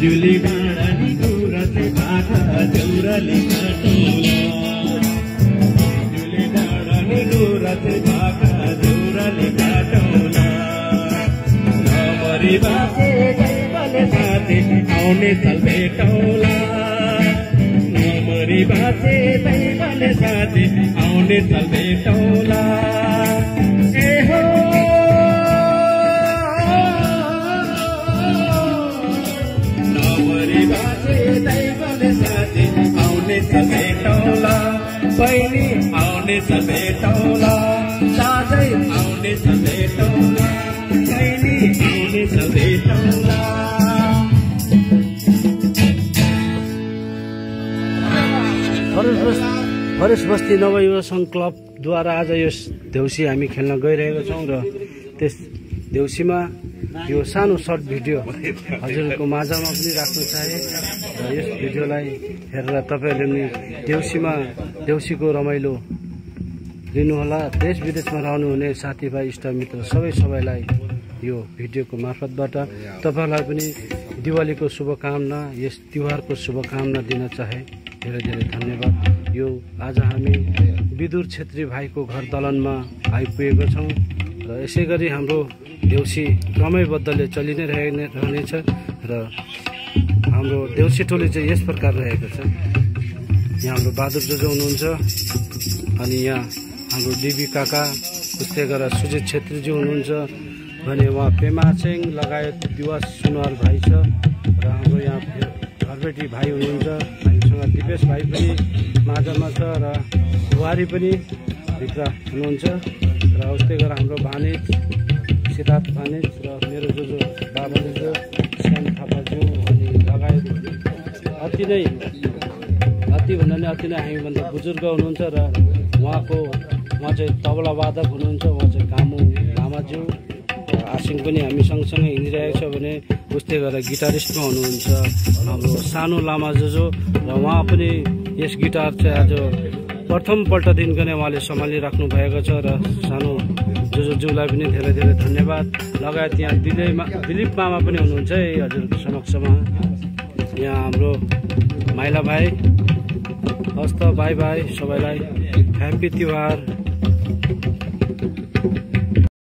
जुली डाँडा नि गुराँसले भाका देउराली काटौला जुली डाँडा नि गुराँसले भाका देउराली काटौला नमरी बाँचे दैवले साथी आउने साल भेटौला नमरी बाँचे दैवले साथी आउने साल भेटौला ए हो नमरी बाँचे दैवले साथी आउने साल भेटौला बहिनी आउने साल भेटौला साझै आउने साल भेटौला बहिनी आउने साल भेटौला फरेस्ट बस्ती नवयुवा सङ्घ क्लबद्वारा आज यो देउसी हामी खेल्न गइरहेका छौँ र त्यस देउसीमा यो सानो सर्ट भिडियो हजुरको माझमा पनि राख्न चाहे र यस भिडियोलाई हेरेर तपाईँहरूले पनि देउसीको रमाइलो लिनुहोला। देश विदेशमा रहनुहुने साथीभाइ इष्टमित्र सबैलाई यो भिडियोको मार्फतबाट तपाईँहरूलाई पनि दिवालीको शुभकामना यस तिहारको शुभकामना दिन चाहे धेरै धेरै धन्यवाद। यो आज हामी विदुर छेत्री भाइको घर दलनमा आइपुगेको छौँ र यसै गरी हाम्रो देउसी क्रमैबद्धले चलि नै रहनेछ र हाम्रो देउसी टोली चाहिँ यस प्रकार रहेको छ। यहाँ हाम्रो बहादुर जोजो हुनुहुन्छ अनि यहाँ हाम्रो डिबी काका उस्तै गरेर सुजित छेत्रीजी हुनुहुन्छ भने उहाँ पेमा चेङ लगायत दिवस सुनवार भाइ छ र हाम्रो यहाँ घरबेटी भाइ हुनुहुन्छ हामीसँग दिपेश भाइ पनि माझमा छ र बुहारी पनि भित्र हुनुहुन्छ र उस्तै गरेर हाम्रो भानिज सिद्धार्थ भानिज र मेरो जोजो बाबा जोजो श्याम थापाज्यू अनि लगायत अति नै हामीभन्दा बुजुर्ग हुनुहुन्छ र उहाँ चाहिँ तबला वादक हुनुहुन्छ उहाँ चाहिँ कामु लामाज्यू र आसिङ पनि हामी सँगसँगै हिँडिरहेको छ भने उस्तै गरेर गिटारिस्टमा हुनुहुन्छ हाम्रो सानो लामा जोजो र उहाँ पनि यस गिटार चाहिँ आज प्रथमपल्टदेखिको नै उहाँले सम्हालिराख्नु भएको छ र सानो जोजोज्यूलाई पनि धेरै धेरै धन्यवाद। लगायत यहाँ दिलीप मामा पनि हुनुहुन्छ है हजुरको समक्षमा। यहाँ हाम्रो माइला भाइ हस्त बाई सबैलाई ह्याप्पी तिहार।